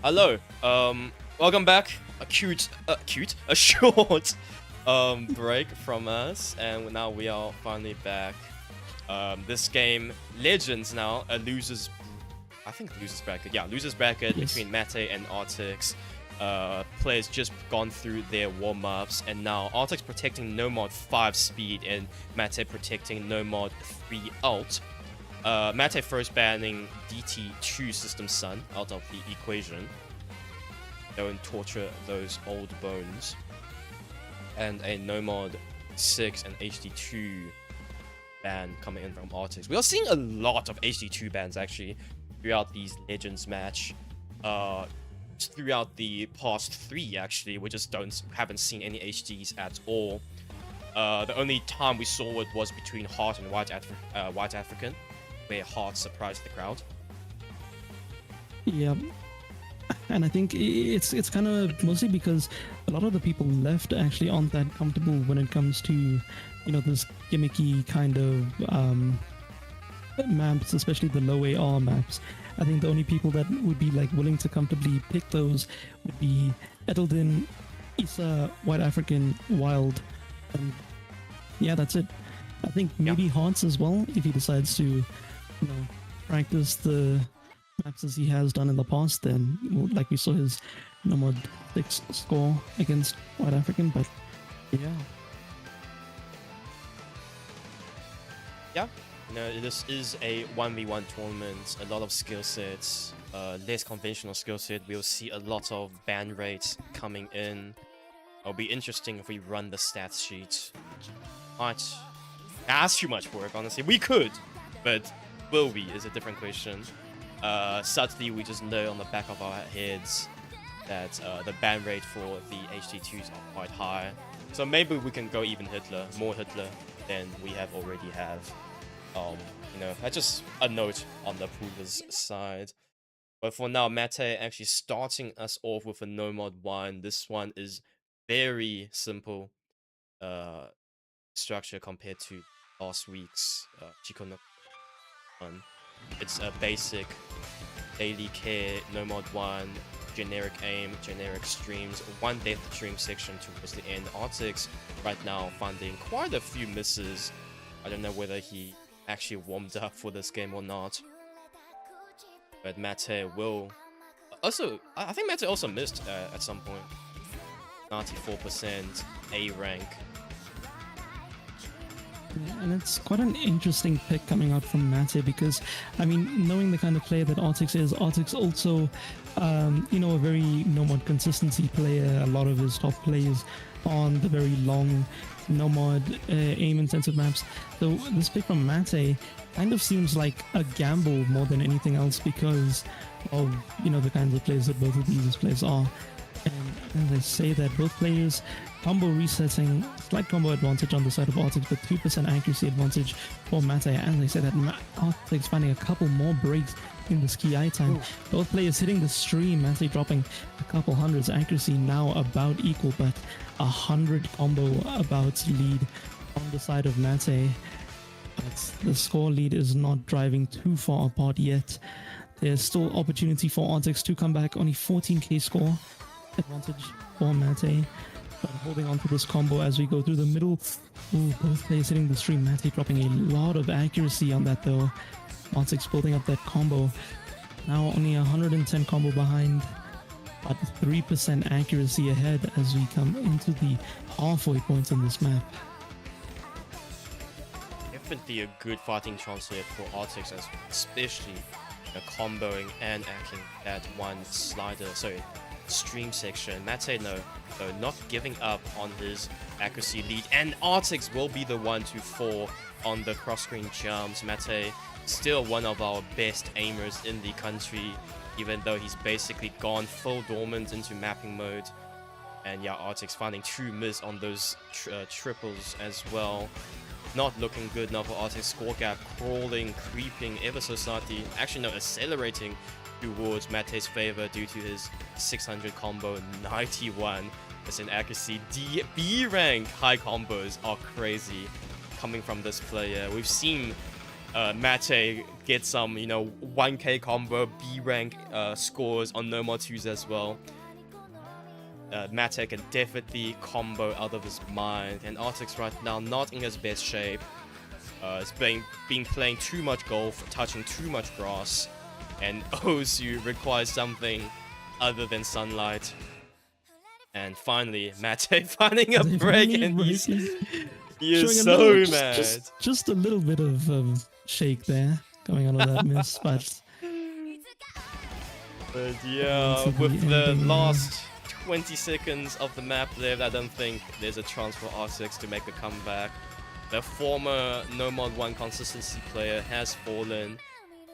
Hello. Welcome back. A short break from us, and now we are finally back. This game, Legends now, I think losers bracket. Yeah, losers bracket Yes. between Mattay and Artix. Players just gone through their warm-ups, and now Artix protecting Nomad 5 speed and Mattay protecting Nomad 3 alt. Mattay first banning DT2 System Sun out of the equation. Don't torture those old bones. And a Nomad 6 and HD2 ban coming in from Artix. We are seeing a lot of HD2 bans actually throughout these Legends match. Throughout the past 3 actually, we just haven't seen any HDs at all. The only time we saw it was between Heart and White African, where Heart surprised the crowd. Yeah, and I think it's kind of mostly because a lot of the people left actually aren't that comfortable when it comes to, this gimmicky kind of maps, especially the low AR maps. I think the only people that would be like willing to comfortably pick those would be Edeldin, Issa, White African, Wild, and yeah, that's it. I think maybe Haunts as well if he decides to, practice the maps as he has done in the past. Then, like we saw his Nomad 6 score against White African, but yeah. Yeah, this is a 1v1 tournament, a lot of skill sets, less conventional skill set. We'll see a lot of ban rates coming in. It'll be interesting if we run the stats sheet. Might ask too much work, honestly. We could, but will we is a different question. Sadly, we just know on the back of our heads that the ban rate for the HD2s are quite high. So maybe we can go even more Hitler than we already have. That's just a note on the provers side. But for now, Mattay actually starting us off with a Nomad 1. This one is very simple structure compared to last week's Chico no 1. It's a basic daily care, Nomad 1, generic aim, generic streams, one death stream section towards the end. Artix right now finding quite a few misses. I don't know whether he actually warmed up for this game or not. But Mattay will also, I think Mattay also missed at some point. 94% A rank. Yeah, and it's quite an interesting pick coming out from Mattay because, knowing the kind of player that Artix is, Artix also, a very Nomad consistency player. A lot of his top plays on the very long Nomad aim-intensive maps. So this pick from Mattay kind of seems like a gamble more than anything else because of, the kinds of players that both of these players are. And as I say that, both players combo resetting, slight combo advantage on the side of Artix, but 2% accuracy advantage for Mattay. As I said, that Artix finding a couple more breaks in the ski eye time. Ooh. Both players hitting the stream, Mattay dropping a couple hundreds, accuracy now about equal, but 100 combo about lead on the side of Mattay. But the score lead is not driving too far apart yet. There's still opportunity for Artix to come back, only 14k score advantage for Mattay. But holding on to this combo as we go through the middle. Ooh, both players hitting the stream. Mattay dropping a lot of accuracy on that though. Artix building up that combo. Now only 110 combo behind, but 3% accuracy ahead as we come into the halfway points on this map. Definitely a good fighting chance here for Artix, especially comboing and acting that one stream section. Mattay not giving up on his accuracy lead, and Artix will be the one to fall on the cross-screen jumps. Mattay still one of our best aimers in the country, even though he's basically gone full dormant into mapping mode. And yeah, Artix finding 2 miss on those triples as well. Not looking good now for Artix. Score gap crawling, creeping ever so slightly. Actually, no, accelerating towards Mattay's favor due to his 600 combo, 91% accuracy. B rank high combos are crazy coming from this player. We've seen Mattay gets some, 1k combo B rank scores on No More 2s as well. Mattay can definitely combo out of his mind, and Artix right now not in his best shape. He's been playing too much golf, touching too much grass, and Osu requires something other than sunlight. And finally, Mattay finding a break, and he is so mad. Just a little bit of shake there coming out of that miss, but yeah, with the last 20 seconds of the map left, I don't think there's a chance for Artix to make a comeback. The former No Mod 1 consistency player has fallen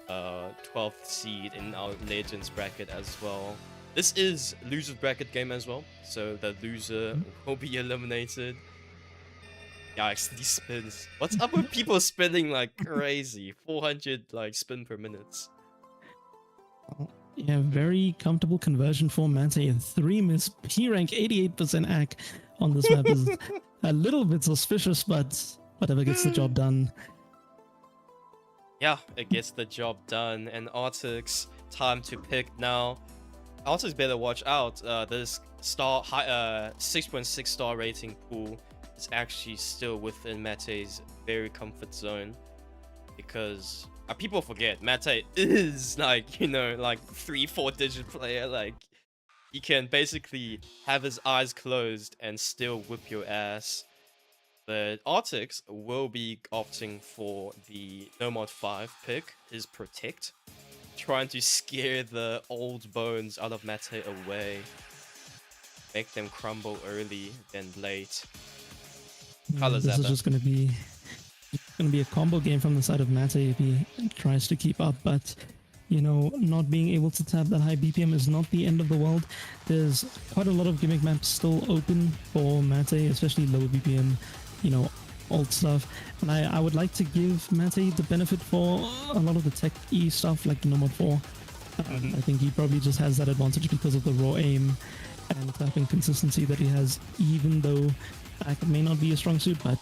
12th seed in our Legends bracket as well. This is loser's bracket game as well, so the loser will be eliminated. Yikes, these spins. What's up with people spinning like crazy? 400 like spin per minute. Yeah, very comfortable conversion for Mattay, and 3 miss P rank 88% AC on this map is a little bit suspicious, but whatever gets the job done. Yeah, it gets the job done, and Artix time to pick now. Artix better watch out. This 6.6 star rating pool is actually still within Mattay's very comfort zone, because people forget Mattay is like 3-4 digit player. Like, he can basically have his eyes closed and still whip your ass. But Artix will be opting for the No Mod 5 pick, his Protect, trying to scare the old bones out of Mattay away, make them crumble early then late. This is just gonna be a combo game from the side of Mattay if he tries to keep up, but not being able to tap that high BPM is not the end of the world. There's quite a lot of gimmick maps still open for Mattay, especially lower BPM, old stuff. And I would like to give Mattay the benefit for a lot of the tech-y stuff like No Mod 4. I think he probably just has that advantage because of the raw aim and tapping consistency that he has, even though back may not be a strong suit, but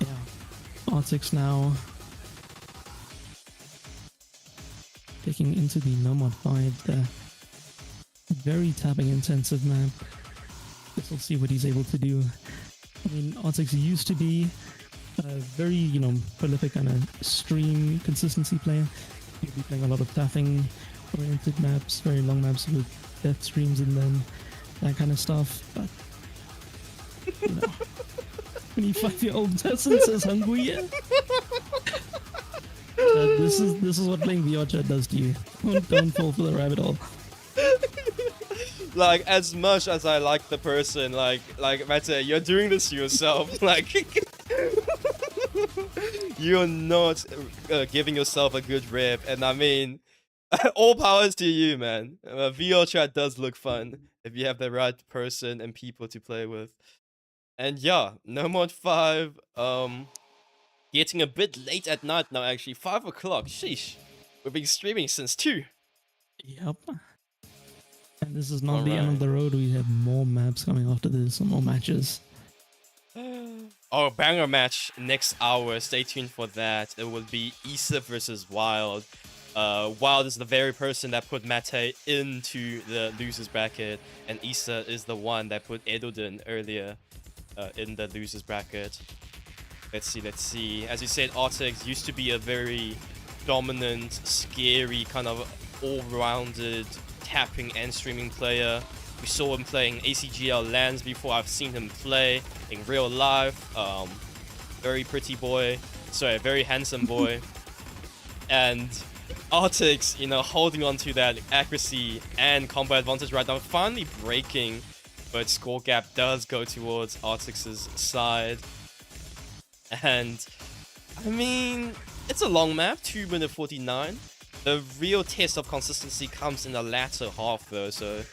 yeah. Artix now taking into the No Mod 5, the very tapping intensive map. Guess we'll see what he's able to do. I mean, Artix used to be a very, prolific kind of stream consistency player. He'd be playing a lot of tapping oriented maps, very long maps with death streams in them, that kind of stuff. But 25-year-old person says hungry. This is what playing VR chat does to you. Don't fall for the rabbit hole. Like, as much as I like the person, like Mattay, you're doing this to yourself. Like, you're not giving yourself a good rep, and I mean, all powers to you, man. VR chat does look fun if you have the right person and people to play with. And yeah, No Mod 5, getting a bit late at night now, actually. 5 o'clock, sheesh. We've been streaming since 2. Yep. And this is not the end of the road. We have more maps coming after this, some more matches. Oh, banger match next hour. Stay tuned for that. It will be Issa versus Wild. Wild is the very person that put Mattay into the losers bracket, and Issa is the one that put Edodin earlier in the losers bracket. Let's see. As you said, Artix used to be a very dominant, scary, kind of all-rounded tapping and streaming player. We saw him playing ACGL LANs before. I've seen him play in real life. Very pretty boy. Sorry, very handsome boy. And Artix, holding on to that accuracy and combo advantage right now, finally breaking, but score gap does go towards Artix's side. And I mean, it's a long map, 2 minute 49. The real test of consistency comes in the latter half though, so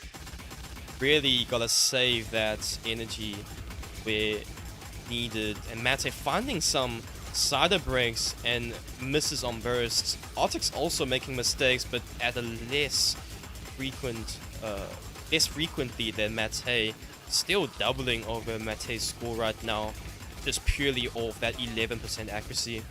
really gotta save that energy where needed. And Mattay finding some cider breaks and misses on bursts. Artix also making mistakes, but at a less frequently than Mattay. Still doubling over Mattay's score right now, just purely off that 11% accuracy.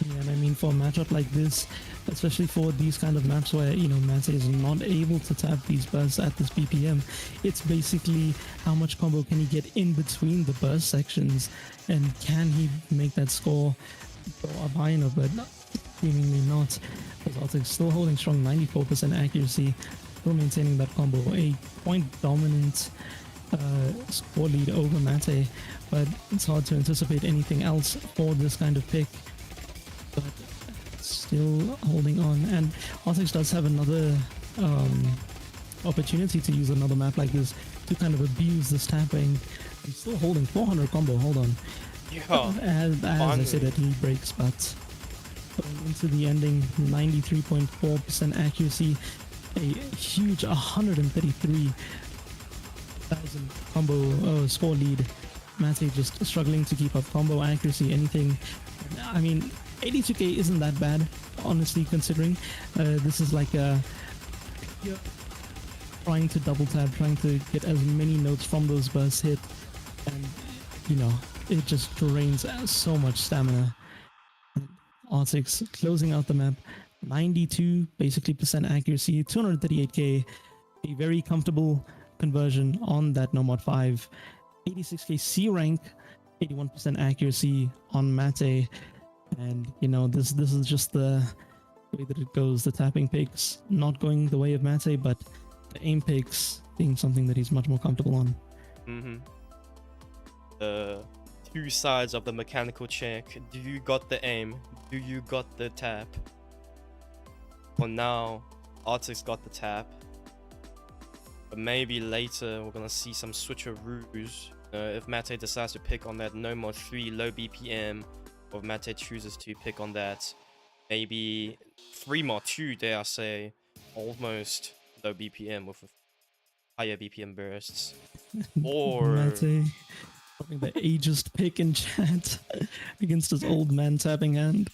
Yeah, and I mean, for a matchup like this, especially for these kind of maps where, Mattay is not able to tap these bursts at this BPM, it's basically how much combo can he get in between the burst sections, and can he make that score go up high enough, but seemingly not. Because Artix still holding strong 94% accuracy, still maintaining that combo, a point dominant score lead over Mattay, but it's hard to anticipate anything else for this kind of pick. But still holding on, and Artix does have another opportunity to use another map like this to kind of abuse this tapping. He's still holding 400 combo, hold on. Yeah, as I said, that he breaks, but going into the ending, 93.4% accuracy, a huge 133,000 combo score lead. Mattay just struggling to keep up combo accuracy, anything. I mean, 82k isn't that bad, honestly, considering this is like trying to double tap, trying to get as many notes from those bursts hit, and it just drains so much stamina. Artix closing out the map, 92 basically percent accuracy, 238k, a very comfortable conversion on that Nomad 5, 86k C rank, 81% accuracy on Mattay. And this is just the way that it goes. The tapping picks not going the way of Mattay, but the aim picks being something that he's much more comfortable on. The two sides of the mechanical check. Do you got the aim? Do you got the tap? For now, Artix got the tap, but maybe later we're gonna see some switcheroos. If Mattay decides to pick on that No More 3 low BPM, or if Mattay chooses to pick on that maybe 3 more 2, dare I say, almost low BPM with higher BPM bursts. Or Mattay having the ageist pick in chat against his old man tapping hand.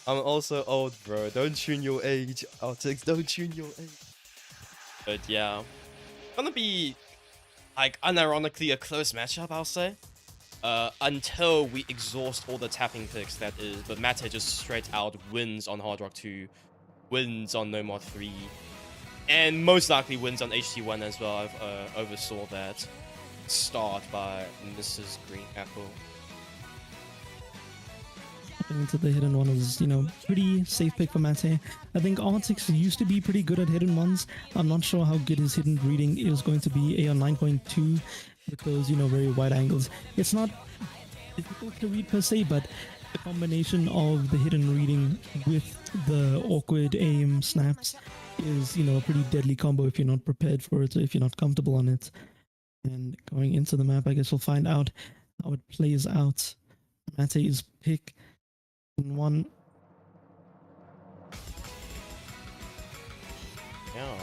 I'm also old, bro. Don't tune your age, Artix. Don't tune your age. But yeah, gonna be like unironically a close matchup, I'll say. Until we exhaust all the tapping picks, that is. But Mattay just straight out wins on Hard Rock 2, wins on No More 3, and most likely wins on HT1 as well. I've oversaw that start by Mrs. Green Apple. Into the hidden one is, pretty safe pick for Mattay. I think Artix used to be pretty good at hidden ones. I'm not sure how good his hidden reading is going to be. On 9.2 with those, very wide angles. It's not difficult to read per se, but the combination of the hidden reading with the awkward aim snaps is, a pretty deadly combo if you're not prepared for it, or if you're not comfortable on it. And going into the map, I guess we'll find out how it plays out. Mattay's pick in one. Yeah,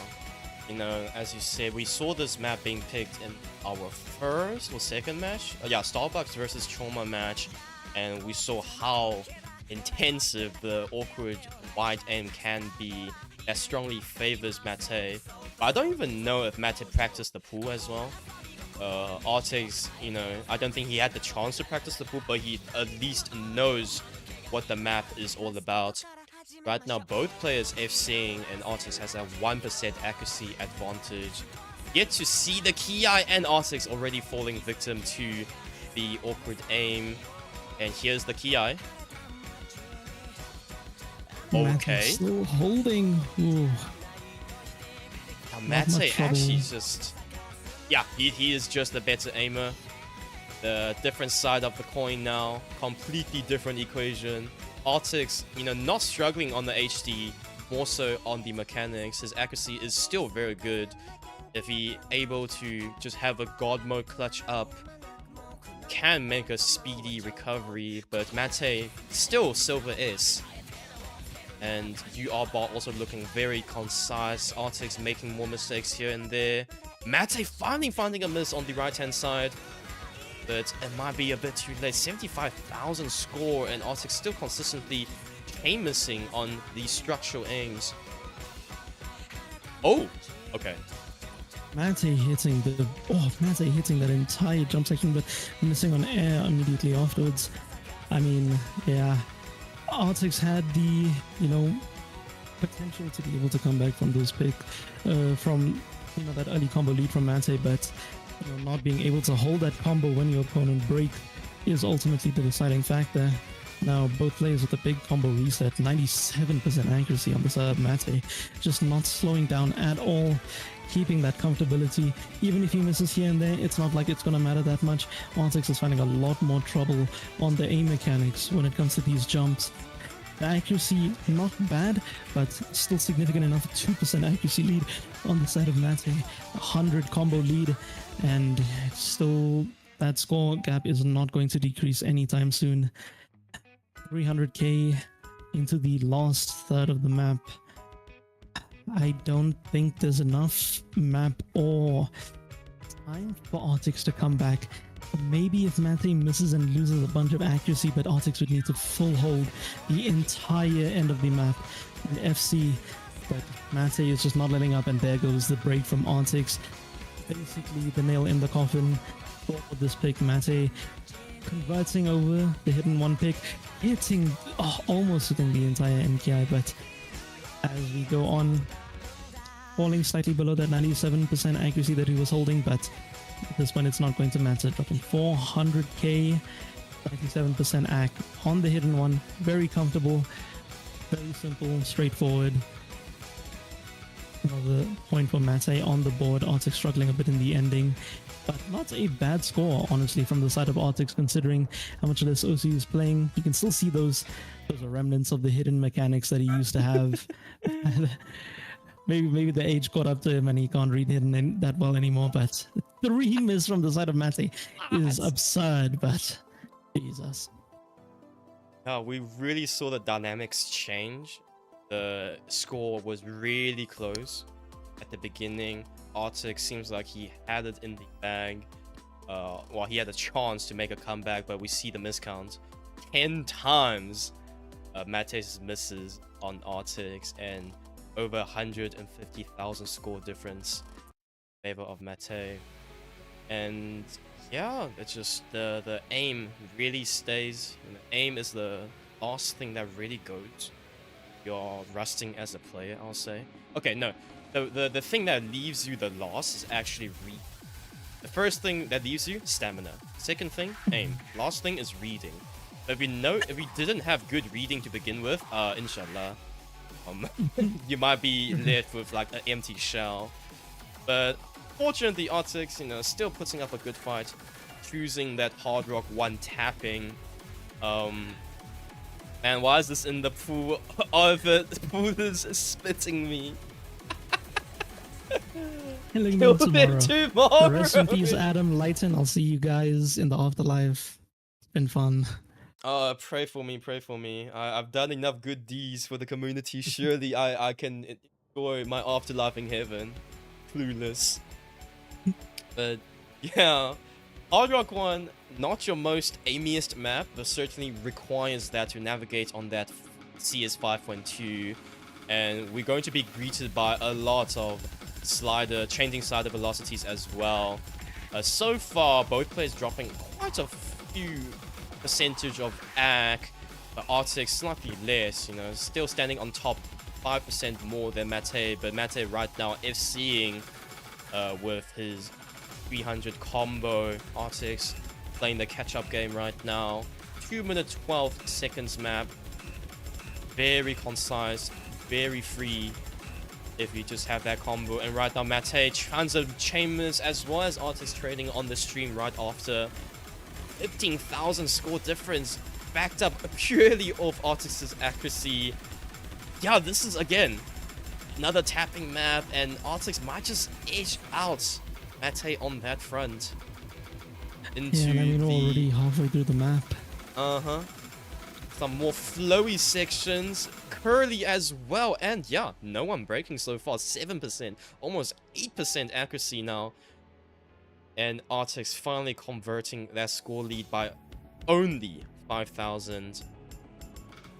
as you said, we saw this map being picked in our first or second match. Starbucks versus Trauma match, and we saw how intensive the awkward wide aim can be. That strongly favors Mattay. But I don't even know if Mattay practiced the pool as well. Artix, I don't think he had the chance to practice the pool, but he at least knows what the map is all about. Right now, both players FCing, and Artix has a 1% accuracy advantage. Yet to see the Ki and Artix already falling victim to the awkward aim. And here's the Ki. Okay. Still holding. Ooh. Now, Mattay actually just... Yeah, he is just a better aimer. The different side of the coin now. Completely different equation. Artix, not struggling on the HD, more so on the mechanics. His accuracy is still very good. If he able to just have a God mode clutch up, can make a speedy recovery. But Mattay still silver S. And UR-bot also looking very concise. Artix making more mistakes here and there. Mattay finally finding a miss on the right-hand side. But it might be a bit too late. 75,000 score, and Artix still consistently missing on the structural aims. Oh, okay. Mattay hitting Mattay hitting that entire jump section, but missing on air immediately afterwards. I mean, yeah, Artix had the, potential to be able to come back from those from that early combo lead from Mattay, but not being able to hold that combo when your opponent break is ultimately the deciding factor. Now both players with a big combo reset, 97% accuracy on the side of Mattay, just not slowing down at all, keeping that comfortability. Even if he misses here and there, it's not like it's going to matter that much. Artix is finding a lot more trouble on the aim mechanics when it comes to these jumps. The accuracy, not bad, but still significant enough. 2% accuracy lead on the side of Mattay, 100 combo lead, and still that score gap is not going to decrease anytime soon. 300k into the last third of the map. I don't think there's enough map or time for Artix to come back. Maybe if Mattay misses and loses a bunch of accuracy, but Artix would need to full hold the entire end of the map in FC. But Mattay is just not letting up, and there goes the break from Artix. Basically the nail in the coffin for this pick. Mattay converting over the hidden one pick, almost hitting the entire NKI, but as we go on, falling slightly below that 97% accuracy that he was holding, but at this point it's not going to matter. Dropping 400k, 97% AC on the hidden one. Very comfortable, very simple, straightforward. Another point for Mattay on the board. Artix struggling a bit in the ending, but not a bad score, honestly, from the side of Artix, considering how much less OC is playing. You can still see those are remnants of the hidden mechanics that he used to have. maybe the age caught up to him and he can't read hidden that well anymore, but 3 miss from the side of Mattay is absurd, but Jesus. Yeah, we really saw the dynamics change. The score was really close at the beginning. Artix seems like he had it in the bag. He had a chance to make a comeback, but we see the miscount 10 times. Mattay's misses on Artix, and over 150,000 score difference in favor of Mattay. And yeah, it's just the aim really stays. And the aim is the last thing that really goes. You're rusting as a player, I'll say. Okay, no. The thing that leaves you the loss is actually read. The first thing that leaves you, stamina. Second thing, aim. Last thing is reading. But if we didn't have good reading to begin with, inshallah, you might be left with like an empty shell. But fortunately, Artix, still putting up a good fight, choosing that hard rock one tapping. Man, why is this in the pool? Oh, the pool is spitting me. Killing Kill them them tomorrow. Rest in peace, Adam, Lighten. I'll see you guys in the afterlife. It's been fun. Pray for me, pray for me. I've done enough good deeds for the community. Surely I can enjoy my afterlife in heaven. Clueless. But yeah, Hard Rock 1, not your most aimiest map, but certainly requires that to navigate on that CS 5.2. And we're going to be greeted by a lot of changing slider velocities as well. So far, both players dropping quite a few percentage of AC, but Artix slightly less, still standing on top 5% more than Mattay, but Mattay right now FCing with his 300 combo. Artix playing the catch-up game right now. 2 minute 12 seconds map. Very concise, very free if you just have that combo. And right now Mattay, tons of chambers as well as Artix trading on the stream right after. 15,000 score difference, backed up purely off Artix's accuracy. Yeah, this is again another tapping map, and Artix might just edge out Mattay on that front. Into we're already halfway through the map. Some more flowy sections, curly as well, and yeah, no one breaking so far. 7%, almost 8% accuracy now. And Artix finally converting that score lead by only 5,000.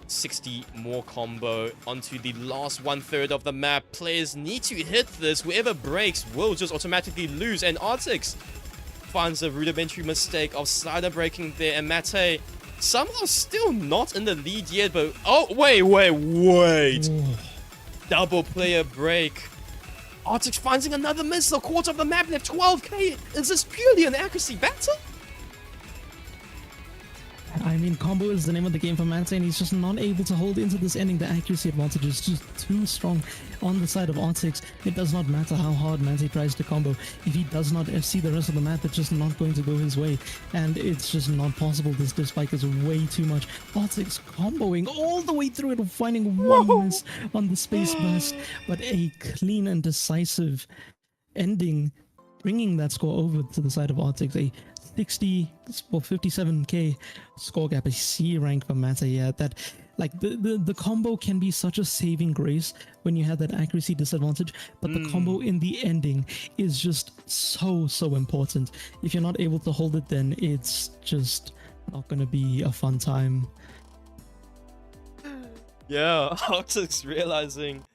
60 more combo onto the last 1/3 of the map. Players need to hit this. Whoever breaks will just automatically lose. And Artix finds a rudimentary mistake of slider breaking there. And Mattay somehow still not in the lead yet. But oh, wait. Double player break. Artix finding another miss. A quarter of the map left. 12k. Is this purely an accuracy battle? I mean, combo is the name of the game for Mattay, and he's just not able to hold into this ending. The accuracy advantage is just too strong on the side of Artix. It does not matter how hard Mattay tries to combo. If he does not FC the rest of the map, it's just not going to go his way. And it's just not possible. This spike is way too much. Artix comboing all the way through it, finding one miss on the space burst. But a clean and decisive ending, bringing that score over to the side of Artix. A 57k score gap, a C rank for Mattay. Yeah, that like the combo can be such a saving grace when you have that accuracy disadvantage, but the combo in the ending is just so important. If you're not able to hold it, then it's just not gonna be a fun time. Yeah, Artix realizing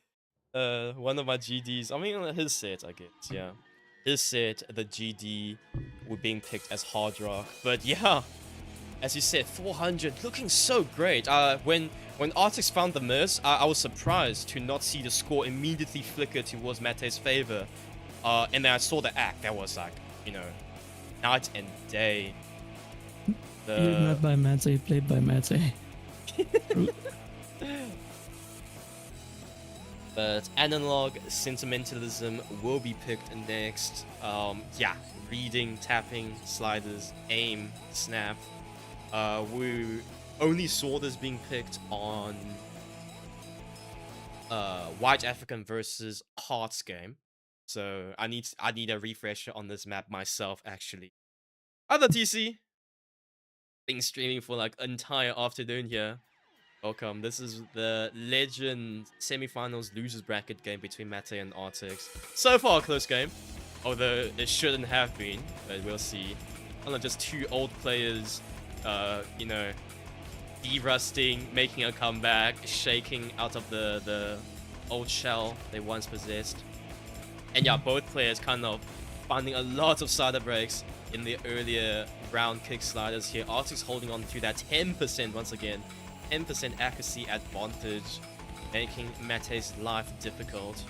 one of my GDs, I mean his set, I guess, yeah. His set, the GD, were being picked as hard rock. But yeah, as you said, 400, looking so great. When Artix found the miss, I was surprised to not see the score immediately flicker towards Mattay's favor. And then I saw the act. That was like, you know, night and day. Not by Mattay, played by Mattay. But analog sentimentalism will be picked next. Yeah, reading, tapping, sliders, aim, snap. We only saw this being picked on White African versus Hearts game. So I need a refresher on this map myself, actually. Other TC. Been streaming for like entire afternoon here. Welcome. This is the Legend semifinals losers bracket game between Mattay and Artix. So far a close game, although it shouldn't have been, but we'll see. Not just two old players, you know, de-rusting, making a comeback, shaking out of the old shell they once possessed. And yeah, both players kind of finding a lot of slider breaks in the earlier round kick sliders here. Artix holding on to that 10% once again. 10% accuracy advantage, making Mattay's life difficult.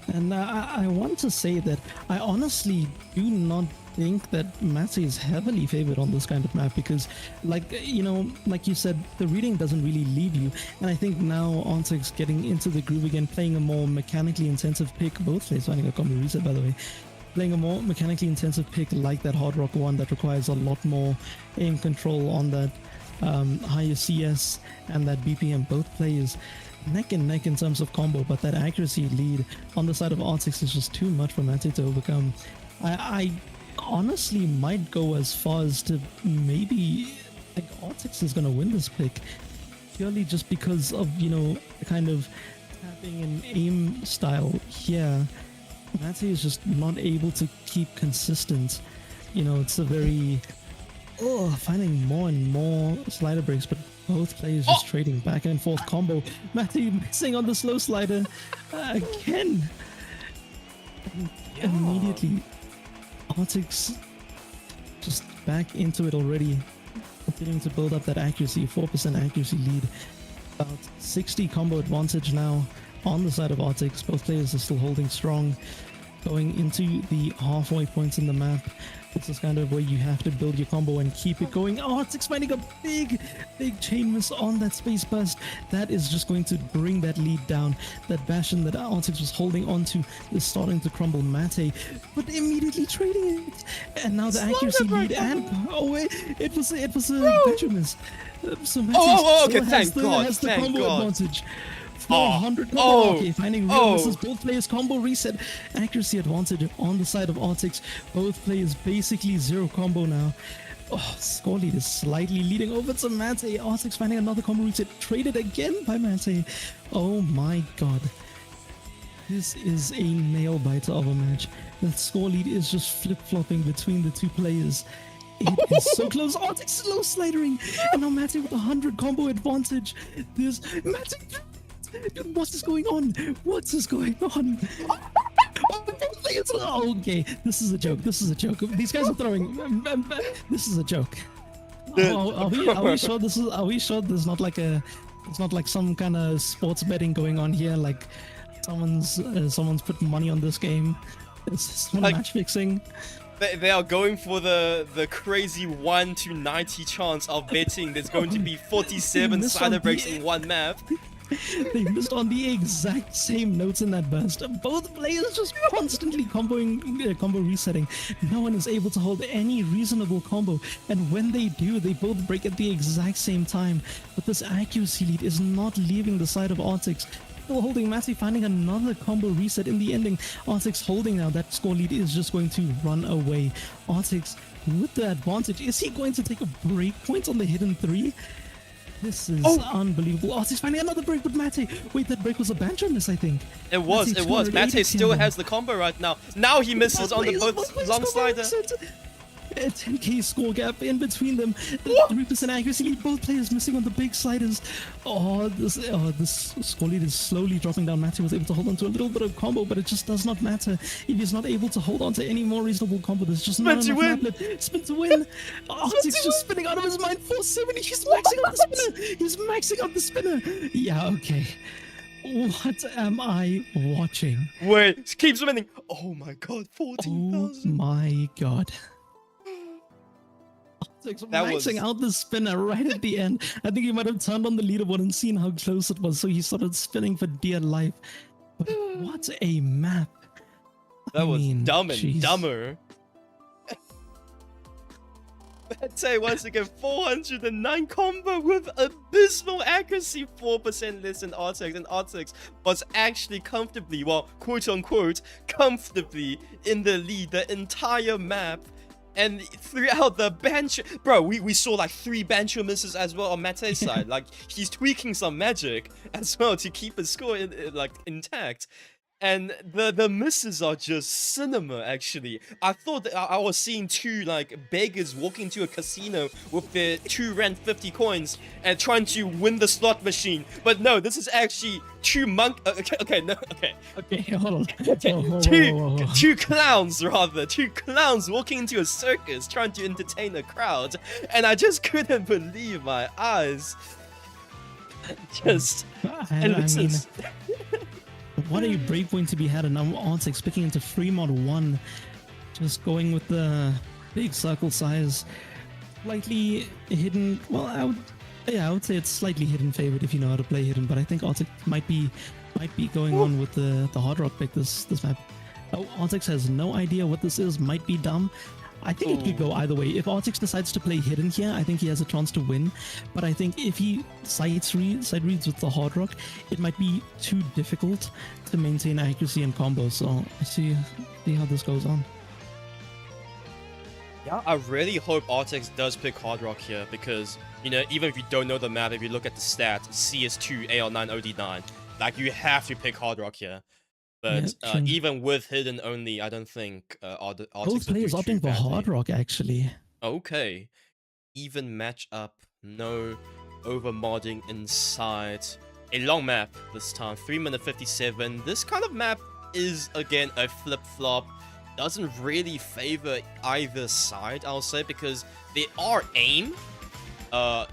And I want to say that I honestly do not think that Mattay is heavily favored on this kind of map because, like, you know, like you said, the reading doesn't really leave you. And I think now Artix getting into the groove again, playing a more mechanically intensive pick, both players finding a combo reset, by the way. Playing a more mechanically intensive pick like that Hard Rock one that requires a lot more aim control on that higher CS and that BPM, both players neck and neck in terms of combo, but that accuracy lead on the side of Artix is just too much for Mattay to overcome. I honestly might go as far as to maybe think Artix is going to win this pick purely just because of, you know, the kind of tapping and aim style here. Mattay is just not able to keep consistent. You know, it's a very finding more and more slider breaks, but both players just trading back and forth combo. Mattay missing on the slow slider again. Yeah. Immediately, Artix just back into it already, continuing to build up that accuracy, 4% accuracy lead. About 60 combo advantage now on the side of Artix. Both players are still holding strong. Going into the halfway points in the map, this is kind of where you have to build your combo and keep it going. Artix finding a big chain miss on that space burst. That is just going to bring that lead down. That Bastion that Artix was holding onto is starting to crumble. Mattay, but immediately trading it. And now the accuracy lead and it was a Bastion miss. So Mattay okay, has the combo advantage. 400 combo. Okay, finding real misses. Both players combo reset. Accuracy advantage on the side of Artix. Both players basically zero combo now. Score lead is slightly leading over to Mattay. Artix finding another combo reset. Traded again by Mattay. Oh my god. This is a nail biter of a match. The score lead is just flip-flopping between the two players. It is so close. Artix slow slidering. And now Mattay with 100 combo advantage. This Mattay. What is going on? What is going on? Oh, okay, this is a joke. This is a joke. These guys are throwing. This is a joke. Are we sure this is? Are we sure there's not like a? It's not like some kind of sports betting going on here. Like someone's putting money on this game. It's Like, match fixing. They are going for the crazy 1 to 90 chance of betting. There's going to be 47 cider breaks in one map. They missed on the exact same notes in that burst. Both players just constantly combo resetting. No one is able to hold any reasonable combo, and when they do, they both break at the exact same time. But this accuracy lead is not leaving the side of Artix. Still holding Mattay, finding another combo reset in the ending. Artix holding now. That score lead is just going to run away. Artix with the advantage. Is he going to take a break point on the hidden 3? This is unbelievable. Artix finding another break with Mattay. Wait, that break was a banjo miss, I think. It was. Mattay still has the combo right now. Now he misses on the both long slider. A 10k score gap in between them. 3% accuracy lead. Both players missing on the big sliders. This score lead is slowly dropping down. Mattay was able to hold on to a little bit of combo, but it just does not matter. If he's not able to hold on to any more reasonable combo, there's just not enough maplet. Spin to win. Artix just spinning out of his mind. 470. He's maxing out the spinner. He's maxing out the spinner. Yeah, okay. What am I watching? Wait, keep spinning. Oh my god, 14,000. Oh my god. That maxing out the spinner right at the end. I think he might have turned on the leaderboard and seen how close it was, so he started spinning for dear life. But what a map. That was dumb and dumber. Mattay once again 409 combo with abysmal accuracy, 4% less than Artix, and Artix was actually comfortably, well, quote unquote, comfortably in the lead the entire map. And throughout the bench, bro, we saw like 3 banjo misses as well on Mattay's side. Like, he's tweaking some magic as well to keep his score intact. And the misses are just cinema, actually. I thought that I was seeing 2 like beggars walking to a casino with their 2 rand 50 coins and trying to win the slot machine. But no, this is actually 2 hold on. Two clowns, rather. 2 clowns walking into a circus trying to entertain a crowd. And I just couldn't believe my eyes. What a breakpoint to be had, and now Artix picking into free mod 1, just going with the big circle size, slightly hidden. Well, I would say it's slightly hidden favorite if you know how to play hidden, but I think Artix might be going on with the hard rock pick this map. Oh, Artix has no idea what this is. Might be dumb. I think it could go either way. If Artix decides to play hidden here, I think he has a chance to win. But I think if he side reads with the hard rock, it might be too difficult to maintain accuracy and combo. So I see how this goes on. Yeah, I really hope Artix does pick hard rock here because, you know, even if you don't know the map, if you look at the stats, CS2, AL9, OD9, like, you have to pick hard rock here. But even with hidden only, I don't think Artix both players opting for hard rock, actually. Okay. Even matchup, no over modding inside. A long map this time, 3 minute 57. This kind of map is, again, a flip-flop. Doesn't really favor either side, I'll say, because they are aim.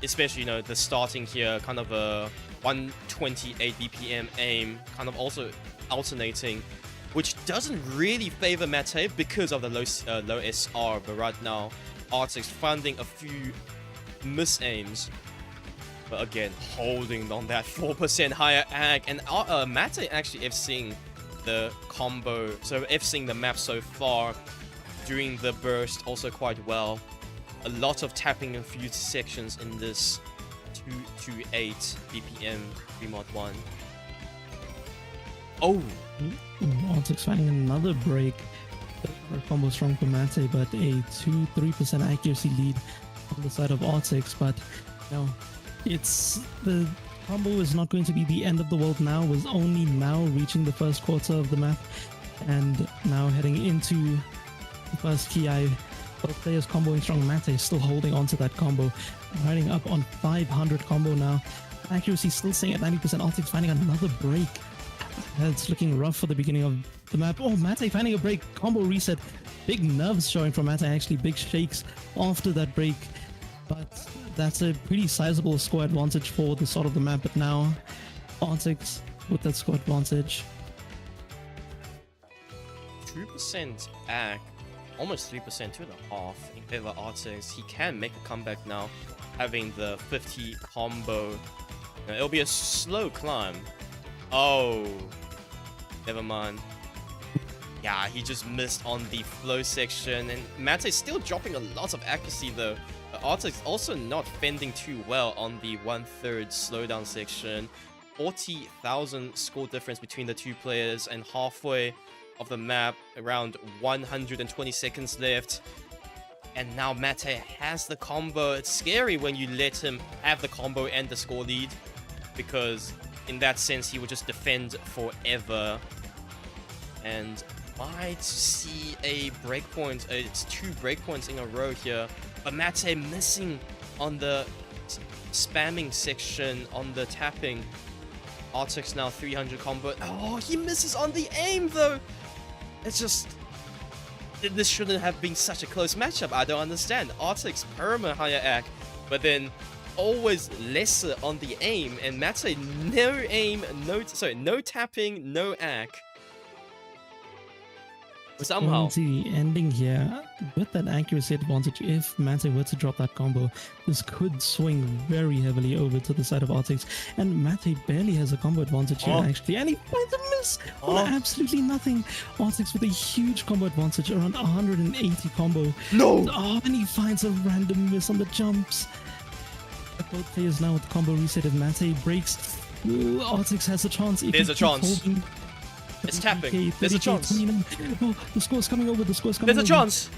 Especially, you know, the starting here, kind of a 128 BPM aim, kind of also alternating, which doesn't really favor Mattay because of the low SR. But right now, Artix finding a few mis-aims, but again holding on that 4% higher ag, and Mattay actually FCing the combo, so FCing the map so far during the burst also quite well. A lot of tapping in few sections in this 228 BPM 3 mod 1. Oh! Artix finding another break. Combo strong for Mattay, but a 2-3% accuracy lead on the side of Artix. But no, the combo is not going to be the end of the world now. Was only now reaching the first quarter of the map, and now heading into the first key. Both players comboing strong. Mattay still holding on to that combo, riding up on 500 combo now. Accuracy still staying at 90%. Artix finding another break. It's looking rough for the beginning of the map. Oh, Mattay finding a break. Combo reset. Big nerves showing from Mattay, actually. Big shakes after that break. But that's a pretty sizable score advantage for the start of the map. But now, Artix with that score advantage. 2% ag, almost 3%, 2.5 in favor of Artix. He can make a comeback now, having the 50 combo. Now, it'll be a slow climb. Oh, never mind. Yeah, he just missed on the flow section, and Mattay still dropping a lot of accuracy though. Artix also not fending too well on the 1/3 slowdown section. 40,000 score difference between the two players, and halfway of the map, around 120 seconds left. And now Mattay has the combo. It's scary when you let him have the combo and the score lead, because in that sense he would just defend forever. And might see a breakpoint. It's 2 breakpoints in a row here, but Mattay missing on the spamming section, on the tapping. Artix now 300 combo. Oh, he misses on the aim though. It's just, this shouldn't have been such a close matchup. I don't understand. Artix perma higher ac, but then always lesser on the aim, and Mattay no aim, no tapping, no ac. Somehow. To the ending here, with that accuracy advantage, if Mattay were to drop that combo, this could swing very heavily over to the side of Artix. And Mattay barely has a combo advantage here, actually. And he finds a miss on absolutely nothing. Artix with a huge combo advantage, around 180 combo. No! Oh, and he finds a random miss on the jumps. Both players now with the combo reset. If Mattay breaks, Artix has a chance. There's a chance. It's tapping. There's a chance. Oh, the score's coming over. The score's coming over. There's a chance.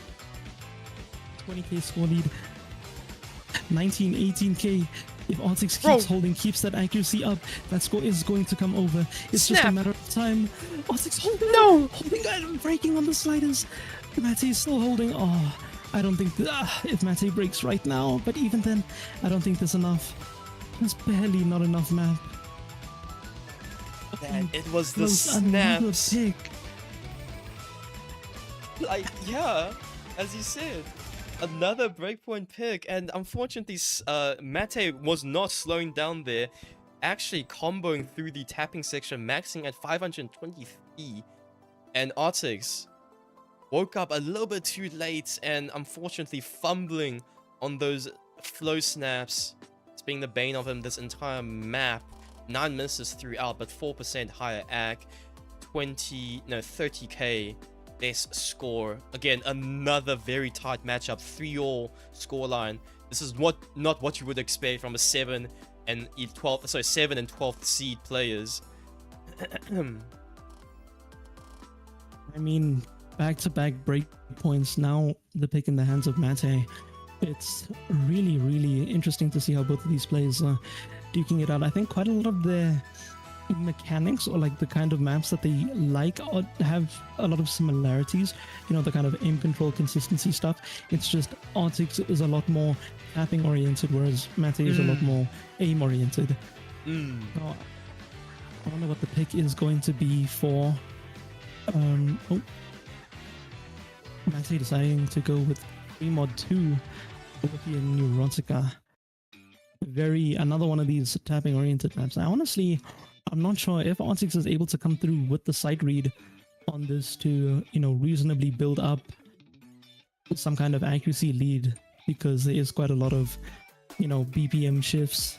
20k score lead. 19, 18k. If Artix keeps holding, keeps that accuracy up, that score is going to come over. It's just a matter of time. Artix holding. No! Holding, breaking on the sliders. Mattay is still holding. Oh, I don't think if Mattay breaks right now, but even then, I don't think there's enough. There's barely not enough map. Man, it was the snaps. Like, yeah, as you said, another breakpoint pick, and unfortunately, Mattay was not slowing down there, actually comboing through the tapping section, maxing at 523, and Artix woke up a little bit too late, and unfortunately fumbling on those flow snaps. It's being the bane of him this entire map. 9 misses throughout, but 4% higher ac, 30k less score. Again, another very tight matchup, 3-all scoreline. This is not what you would expect from a 7 and 12th seed players. I mean, back-to-back break points. Now the pick in the hands of Mattay. It's really, really interesting to see how both of these players are duking it out. I think quite a lot of their mechanics, or like the kind of maps that they like, have a lot of similarities. You know, the kind of aim control consistency stuff. It's just Artix is a lot more tapping oriented, whereas Mattay is a lot more aim oriented. Now, I wonder what the pick is going to be for Mattay deciding to go with 3mod 2 over here in Neurotica. Another one of these tapping oriented maps. I honestly, I'm not sure if Artix is able to come through with the sight read on this to, you know, reasonably build up some kind of accuracy lead, because there is quite a lot of, you know, BPM shifts.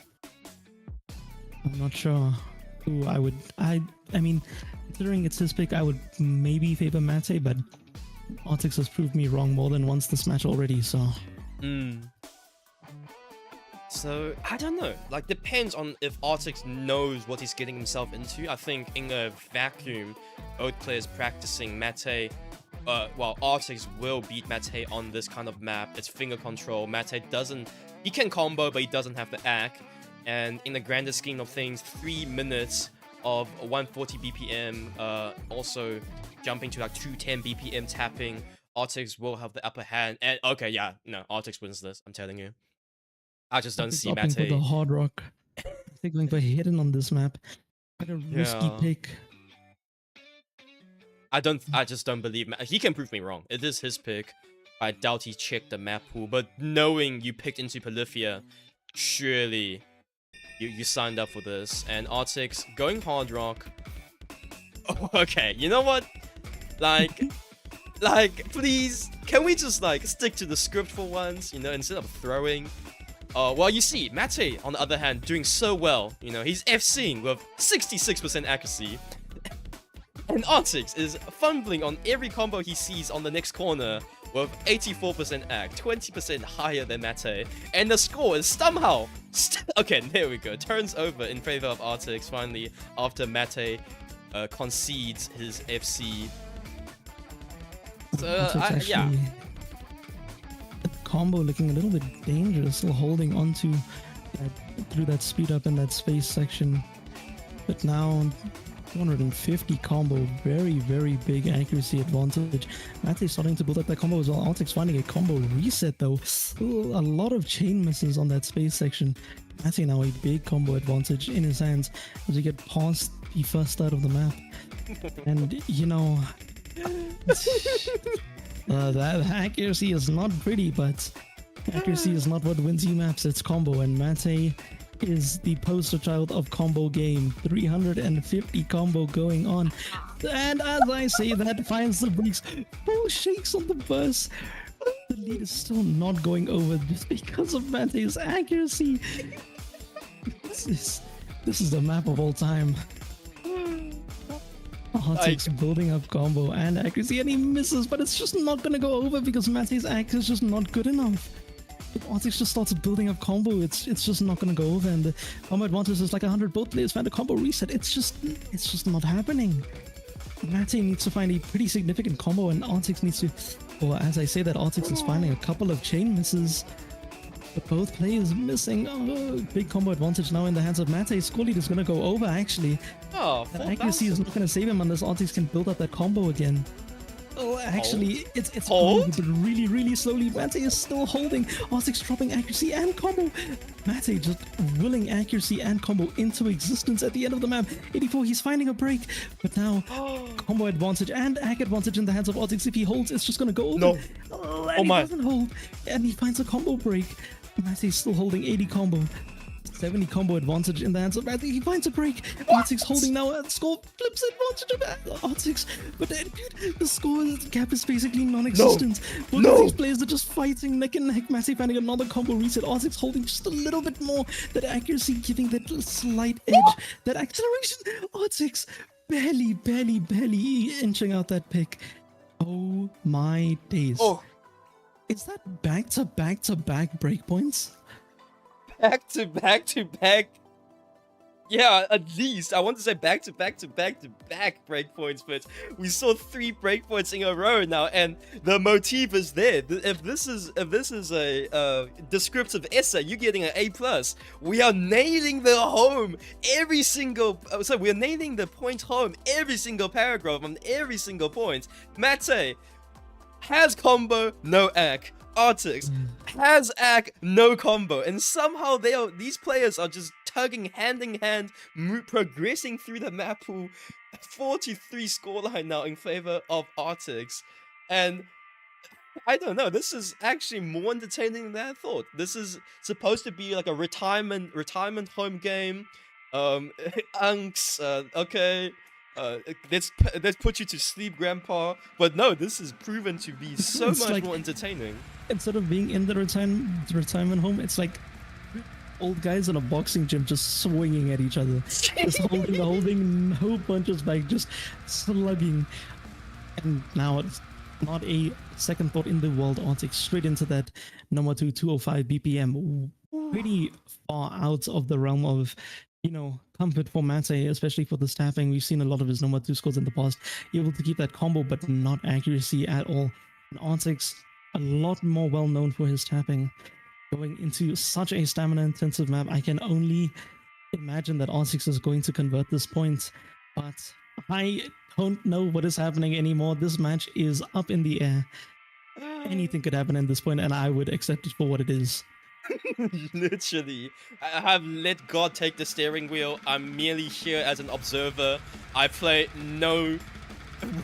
I'm not sure who I mean, considering it's his pick, I would maybe favor Mattay, but Artix has proved me wrong more than once this match already, so. So, I don't know. Like, depends on if Artix knows what he's getting himself into. I think in a vacuum, both players practicing Mattay, Artix will beat Mattay on this kind of map. It's finger control. Mattay he can combo, but he doesn't have the ac. And in the grander scheme of things, 3 minutes of 140 BPM, also jumping to like 210 BPM tapping Artix will have the upper hand. And okay, yeah, no, Artix wins this. I'm telling you. I just don't Artix see opting for the Mattay. hard rock. They're going for hidden on this map. Quite a risky Yeah. pick. I just don't believe he can prove me wrong. It is his pick. I doubt he checked the map pool, but knowing you picked into Polyphia, surely you signed up for this. And Artix going hard rock. Oh, okay, you know what? Like, please, can we just like stick to the script for once? You know, instead of throwing. Well, you see, Mattay, on the other hand, doing so well. You know, he's FCing with 66% accuracy. And Artix is fumbling on every combo he sees on the next corner with 84% ac, 20% higher than Mattay. And the score is somehow... okay, there we go. Turns over in favor of Artix finally after Mattay concedes his FC. So, yeah. The combo looking a little bit dangerous, still holding onto that, through that speed up in that space section. But now... 250 combo, very, very big accuracy advantage. Mattay starting to build up that combo as well. Artix finding a combo reset though. Ooh, a lot of chain misses on that space section. Mattay now a big combo advantage in his hands as we get past the first third of the map. And you know, that accuracy is not pretty, but accuracy is not what wins you maps, it's combo. And Mattay is the poster child of combo game. 350 combo going on, and as I say that, finds the breaks. Full shakes on the burst. The lead is still not going over just because of Mattay's accuracy. This is the map of all time. Artix building up combo and accuracy, and he misses, but it's just not gonna go over because Mattay's accuracy is just not good enough. If Artix just starts building up combo, it's just not gonna go over, and the combo advantage is like 100. Both players find a combo reset. It's just not happening. Mattay needs to find a pretty significant combo, and Artix needs to. Or as I say that, Artix is finding a couple of chain misses, but both players missing. Oh, big combo advantage now in the hands of Mattay. Score lead is gonna go over actually. Oh, that accuracy is not gonna save him unless Artix can build up that combo again. Oh, actually, it's really, really slowly. Mattay is still holding. Artix dropping accuracy and combo. Mattay just willing accuracy and combo into existence at the end of the map. 84, he's finding a break. But now, combo advantage and ac advantage in the hands of Artix. If he holds, it's just gonna go over. No. And he doesn't hold. And he finds a combo break. Mattay's still holding 80 combo. 70 combo advantage in the hands of Mattay. He finds a break. Artix holding now a score flips advantage of Artix. But the score gap is basically non-existent. Both of these players are just fighting neck and neck. Mattay finding another combo reset. Artix holding just a little bit more. That accuracy giving that slight edge. That acceleration. Artix barely inching out that pick. Oh my days. Oh. Is that back-to-back breakpoints? Back to back. Yeah, at least. I want to say back to back breakpoints, but we saw 3 breakpoints in a row now, and the motif is there. If this is a descriptive essay, you're getting an A+. We are nailing the home every single. So we're nailing the point home every single paragraph on every single point. Mattay has combo, no ac. Artix has ac, no combo, and somehow these players are just tugging hand in hand, progressing through the map pool. 43 scoreline now in favor of Artix, and I don't know. This is actually more entertaining than I thought. This is supposed to be like a retirement home game. Unks, okay. Let's put you to sleep, Grandpa. But no, this is proven to be so much like, more entertaining. Instead of being in the retirement home, it's like old guys in a boxing gym just swinging at each other, just holding no punches back, just slugging. And now it's not a second thought in the world. Artix straight into that number 205 BPM, pretty far out of the realm of, you know, comfort for Mattay, especially for the staffing. We've seen a lot of his number 2 scores in the past, able to keep that combo, but not accuracy at all. And Artix, a lot more well known for his tapping. Going into such a stamina-intensive map, I can only imagine that Artix is going to convert this point, but I don't know what is happening anymore. This match is up in the air. Anything could happen at this point, and I would accept it for what it is. Literally, I have let God take the steering wheel. I'm merely here as an observer. I play no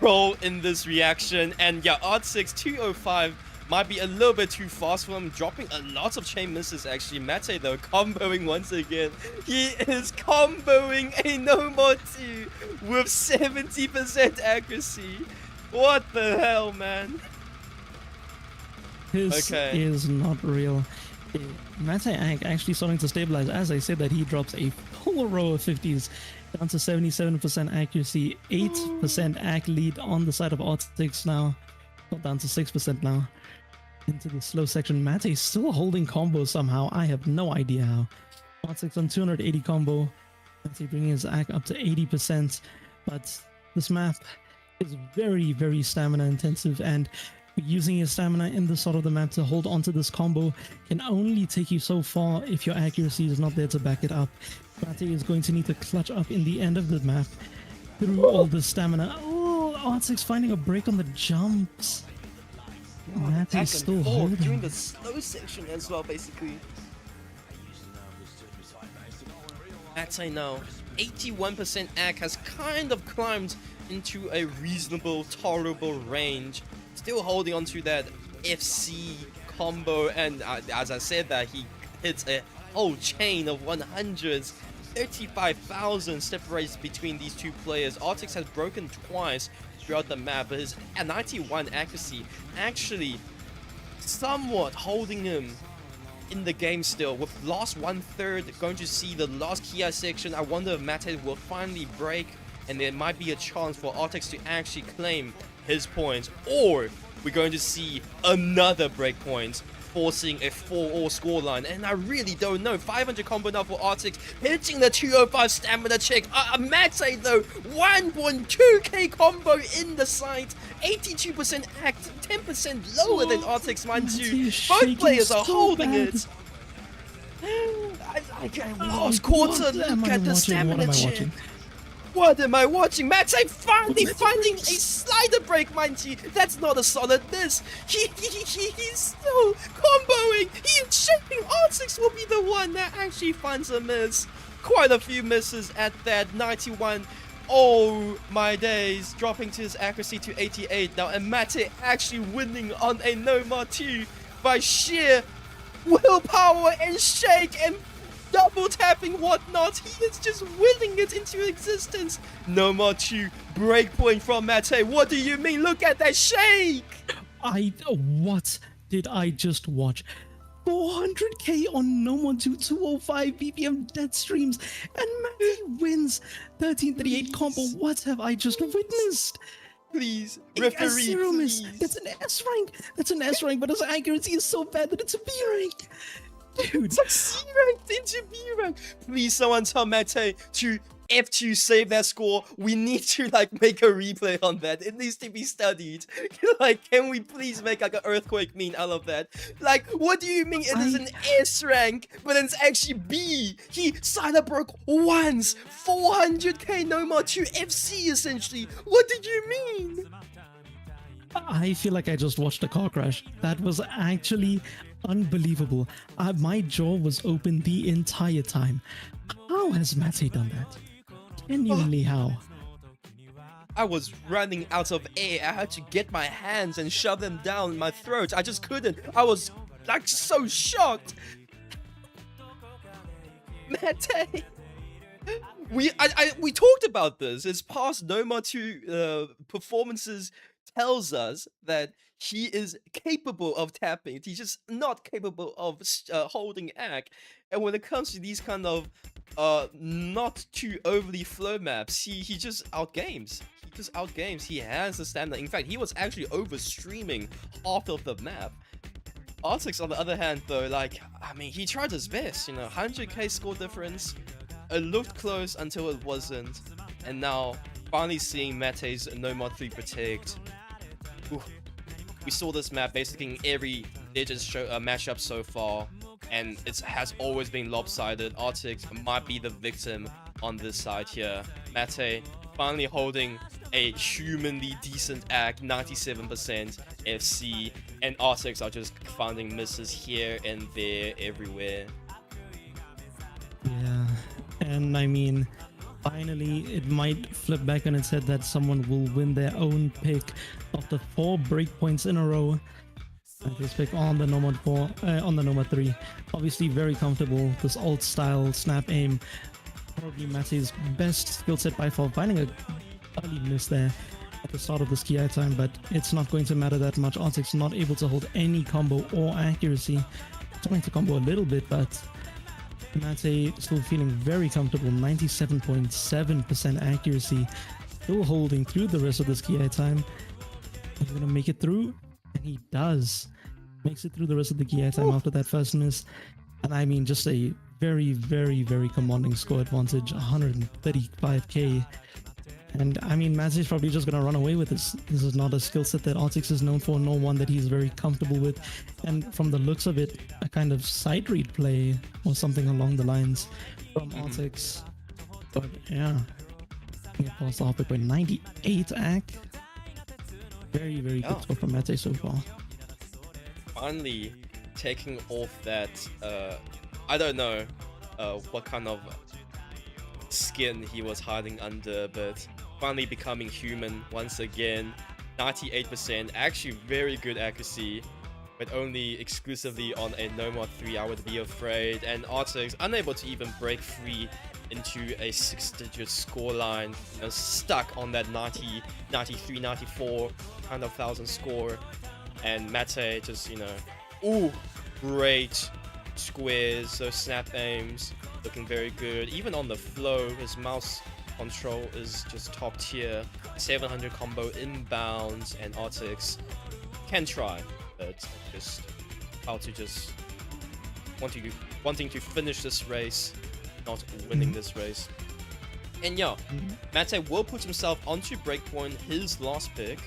role in this reaction. And yeah, Artix 205 might be a little bit too fast for him, dropping a lot of chain misses actually. Mattay though, comboing once again. He is comboing a no more 2 with 70% accuracy. What the hell, man? This is not real. Mattay actually starting to stabilize. As I said that, he drops a full row of 50s down to 77% accuracy, 8% ac lead on the side of Artix now. Got down to 6% now. Into the slow section. Mattay still holding combo somehow. I have no idea how. Artix on 280 combo. Mattay bringing his ac up to 80%. But this map is very, very stamina intensive, and using your stamina in this sort of the map to hold onto this combo can only take you so far if your accuracy is not there to back it up. Mattay is going to need to clutch up in the end of the map through all the stamina. Oh, Artix finding a break on the jumps. Mattay still holding. During the slow section as well, basically. Mattay now, 81% ac has kind of climbed into a reasonable, tolerable range. Still holding on to that FC combo, and as I said that, he hits a whole chain of 100s. 35,000 separates between these two players. Artix has broken twice throughout the map, but his 91 accuracy actually somewhat holding him in the game still. With last 1/3 going to see the last Kia section, I wonder if Mattay will finally break, and there might be a chance for Artix to actually claim his points, or we're going to see another breakpoint forcing a 4-all scoreline, and I really don't know. 500 combo now for Artix, hitting the 205 stamina check. Mattay though, 1.2k combo in the sight, 82% act, 10% lower than Artix, mind you. Both players are holding it. I can't. Last quarter, look at the stamina check. What am I watching? Mattay finally finding a slider break, mind you. That's not a solid miss. He's still comboing. He's shaping. Artix will be the one that actually finds a miss. Quite a few misses at that. 91. Oh my days. Dropping to his accuracy to 88 now. And Mattay actually winning on a no more 2 by sheer willpower and shake and double tapping whatnot. He is just willing it into existence. No more 2 breakpoint from Mattay. What do you mean? Look at that shake. What did I just watch? 400k on No More 2 205 BPM dead streams, and Mattay wins 1338 combo. What have I just witnessed? Please, referee, please. That's an S rank. That's an S rank, but his accuracy is so bad that it's a B rank. Dude, it's like C ranked into B rank. Please, someone tell Mattay to F2 save that score. We need to like make a replay on that. It needs to be studied. Like, can we please make like an earthquake meme out of that? Like, what do you mean it is an S rank, but it's actually B? He cider broke once, 400k no more 2 FC essentially. What did you mean? I feel like I just watched a car crash. That was actually unbelievable. My jaw was open the entire time. How has Mattay done that? Genuinely, how? I was running out of air. I had to get my hands and shove them down my throat. I just couldn't. I was like so shocked. Mattay. We talked about this. His past No More 2 performances tells us that he is capable of tapping. He's just not capable of holding ac. And when it comes to these kind of not too overly flow maps, he just outgames. He has the stamina. In fact, he was actually over streaming half of the map. Artix, on the other hand, though, like, I mean, he tried his best, you know, 100k score difference. It looked close until it wasn't. And now, finally seeing Mattay's No More 3 protect. Ooh. We saw this map basically in every Legends matchup so far, and it has always been lopsided. Artix might be the victim on this side here. Mattay finally holding a humanly decent act, 97% FC, and Artix are just finding misses here and there, everywhere. Yeah, and I mean, finally, it might flip back on its head that someone will win their own pick after 4 breakpoints in a row. And this pick on the Nomad 4, on the Nomad 3. Obviously, very comfortable. This alt style snap aim, probably Mattay's best skill set by far. Finding a early miss there at the start of the ski time, but it's not going to matter that much. Artix not able to hold any combo or accuracy. Trying to combo a little bit, but Mattay still feeling very comfortable, 97.7% accuracy, still holding through the rest of the ski time. He's gonna make it through, and he does. Makes it through the rest of the ski time after that first miss. And I mean, just a very, very, very commanding score advantage, 135k. And I mean, Mattay's probably just gonna run away with this. This is not a skill set that Artix is known for, nor one that he's very comfortable with. And from the looks of it, a kind of side read play or something along the lines from Artix. But yeah, he passed the halfway point, 98 act. Very, very good score from Mattay so far. Finally taking off that, I don't know what kind of skin he was hiding under, but finally becoming human once again. 98%, actually very good accuracy, but only exclusively on a Nomad 3, I would be afraid. And Artix unable to even break free into a 6-digit scoreline, you know, stuck on that 90, 93, 94 kind of thousand score. And Mattay just, you know, ooh, great squares, those snap aims, looking very good. Even on the flow, his mouse control is just top tier. 700 combo inbounds, and Artix can try, but just how to just wanting to finish this race, not winning this race. And yeah, Mattay will put himself onto breakpoint, his last pick,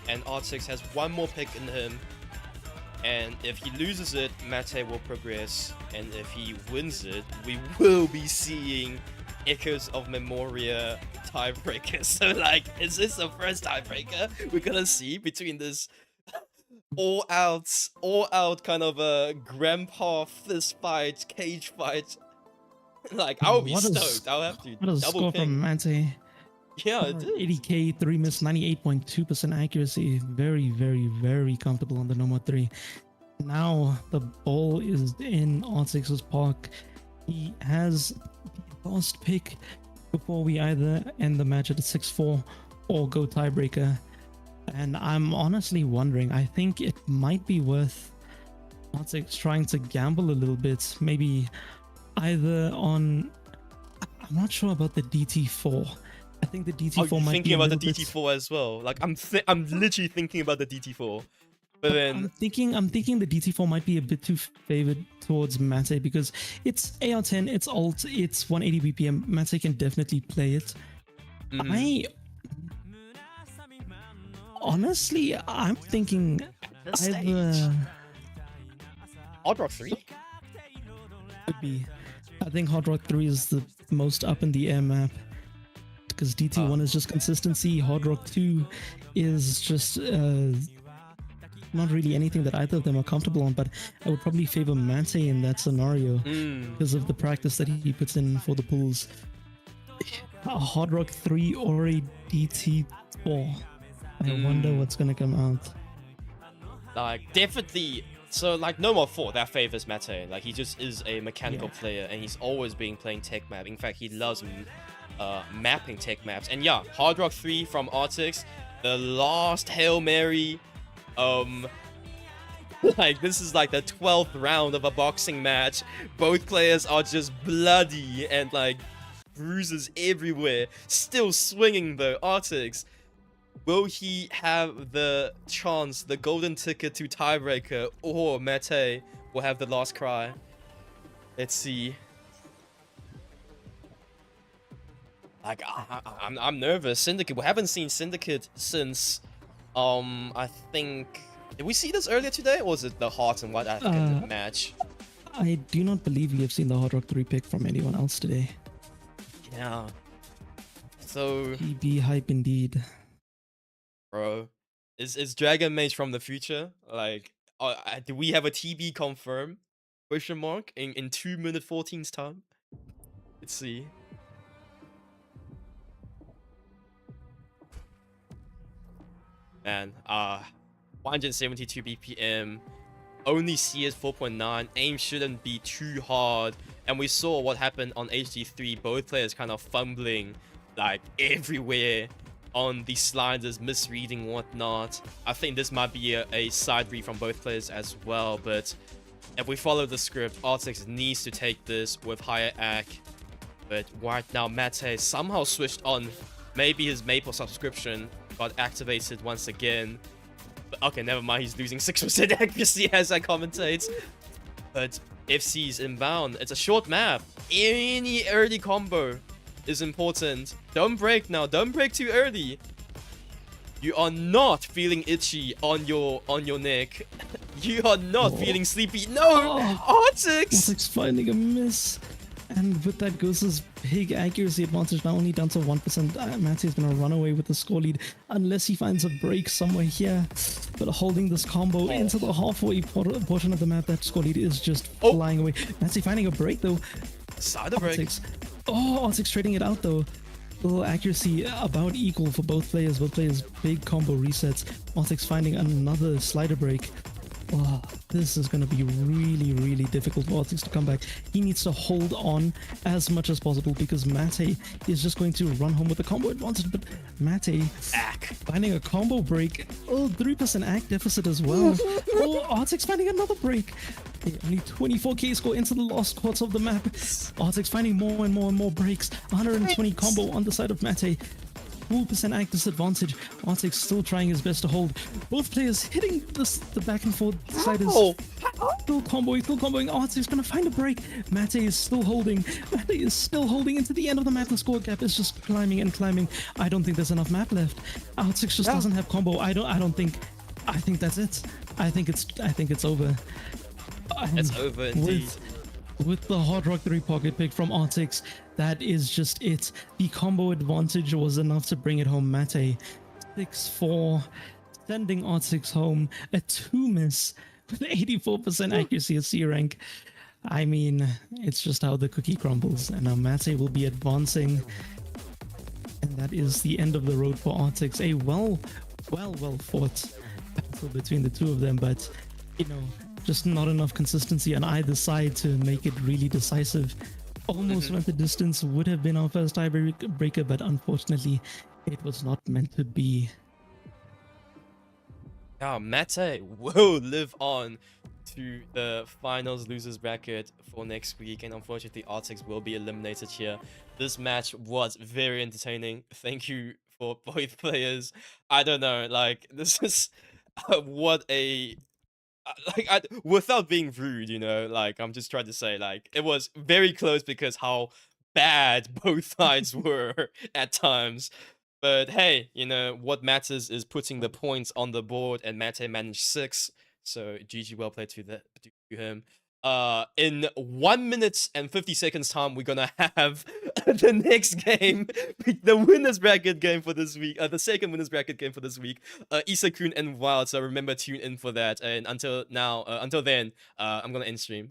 and Artix has one more pick in him. And if he loses it, Mattay will progress, and if he wins it, we will be seeing Echoes of Memoria tiebreaker. So like, is this the first tiebreaker we're gonna see between this all out kind of a grandpa fist fight, cage fight? Like, I'll be stoked. I'll have to what a double score ping. from Mattay. Yeah, it is. 80k, 3 miss, 98.2% accuracy. Very, very, very comfortable on the Nomad 3. Now the ball is in Artix's park. He has the last pick before we either end the match at a 6-4 or go tiebreaker. And I'm honestly wondering, I think it might be worth Artix trying to gamble a little bit. Maybe either on... I'm not sure about the DT4. I think the DT4 might thinking be about the DT4 as well. Like, I'm literally thinking about the DT4. But then I'm thinking the DT4 might be a bit too favored towards Mattay because it's AR10, it's alt, it's 180 BPM. Mattay can definitely play it. I'm thinking either Hard Rock 3 could be. I think Hard Rock 3 is the most up in the air map. Because DT1 is just consistency, Hard Rock 2 is just not really anything that either of them are comfortable on, but I would probably favor Mattay in that scenario because of the practice that he puts in for the pools. A Hard Rock 3 or a DT4. I wonder what's gonna come out. Like, definitely. So, like, no more 4, that favors Mattay. Like, he just is a mechanical player, and he's always been playing tech map. In fact, he loves mapping tech maps. And yeah, Hard Rock 3 from Artix, the last Hail Mary. Like, this is like the 12th round of a boxing match. Both players are just bloody and like bruises everywhere. Still swinging though. Artix, will he have the chance, the golden ticket to tiebreaker, or Mattay will have the last cry? Let's see. Like, I'm nervous. Syndicate. We haven't seen Syndicate since, I think... Did we see this earlier today, or was it the Heart and White African match? I do not believe we have seen the Hard Rock 3 pick from anyone else today. Yeah. So, TB hype indeed. bro, is Dragon Mage from the future? Like, do we have a TB confirm? Question mark in 2 minute 14's time. Let's see. Man, 172 BPM. Only CS 4.9. Aim shouldn't be too hard. And we saw what happened on HD3. Both players kind of fumbling like everywhere on the sliders, misreading whatnot. I think this might be a side read from both players as well. But if we follow the script, Artix needs to take this with higher AC. But right now, Mattay somehow switched on. Maybe his Maple subscription got activated once again. But okay, never mind. He's losing 6% accuracy as I commentate. But FC's inbound. It's a short map. Any early combo is important. Don't break now. Don't break too early. You are not feeling itchy on your neck. You are not feeling sleepy. No! Artix! Artix finding a miss. And with that goes his big accuracy advantage, now only down to 1%. Mattay is going to run away with the score lead unless he finds a break somewhere here. But holding this combo into the halfway portion of the map, that score lead is just flying away. Mattay finding a break though. Side break. Artix trading it out though. Little accuracy about equal for both players. Both players big combo resets. Artix finding another slider break. Oh, this is going to be really, really difficult for Artix to come back. He needs to hold on as much as possible because Mattay is just going to run home with the combo advantage. But Mattay finding a combo break. Oh, 3% AC deficit as well. Oh, Artix finding another break. Only 24k score into the last quarter of the map. Artix finding more and more and more breaks. 120 combo on the side of Mattay. 4% AC disadvantage. Artix still trying his best to hold. Both players hitting the back and forth sliders. Still comboing. Artix gonna find a break. Mattay is still holding. Mattay is still holding into the end of the map. The score gap is just climbing and climbing. I don't think there's enough map left. Artix just doesn't have combo. I think that's it. I think it's over. It's over indeed. With the Hard Rock 3 pocket pick from Artix, that is just it. The combo advantage was enough to bring it home. Mattay 6-4, sending Artix home. A 2 miss with 84% accuracy at C rank. I mean, it's just how the cookie crumbles. And now Mattay will be advancing. And that is the end of the road for Artix. A well fought battle between the two of them, but you know, just not enough consistency on either side to make it really decisive. Almost went the distance, would have been our first tiebreaker, but unfortunately, it was not meant to be. Yeah, Mattay will live on to the finals losers bracket for next week, and unfortunately, Artix will be eliminated here. This match was very entertaining. Thank you for both players. I don't know, like, this is what a without being rude, you know, like, I'm just trying to say, like, it was very close because how bad both sides were at times. But hey, you know, what matters is putting the points on the board, and Mattay managed 6. So GG, well played to him. In 1 minute and 50 seconds time, we're gonna have the next game, the winners bracket game for this week, the second winners bracket game for this week, Isakun and Wild. So remember, tune in for that. And until then, I'm gonna end stream.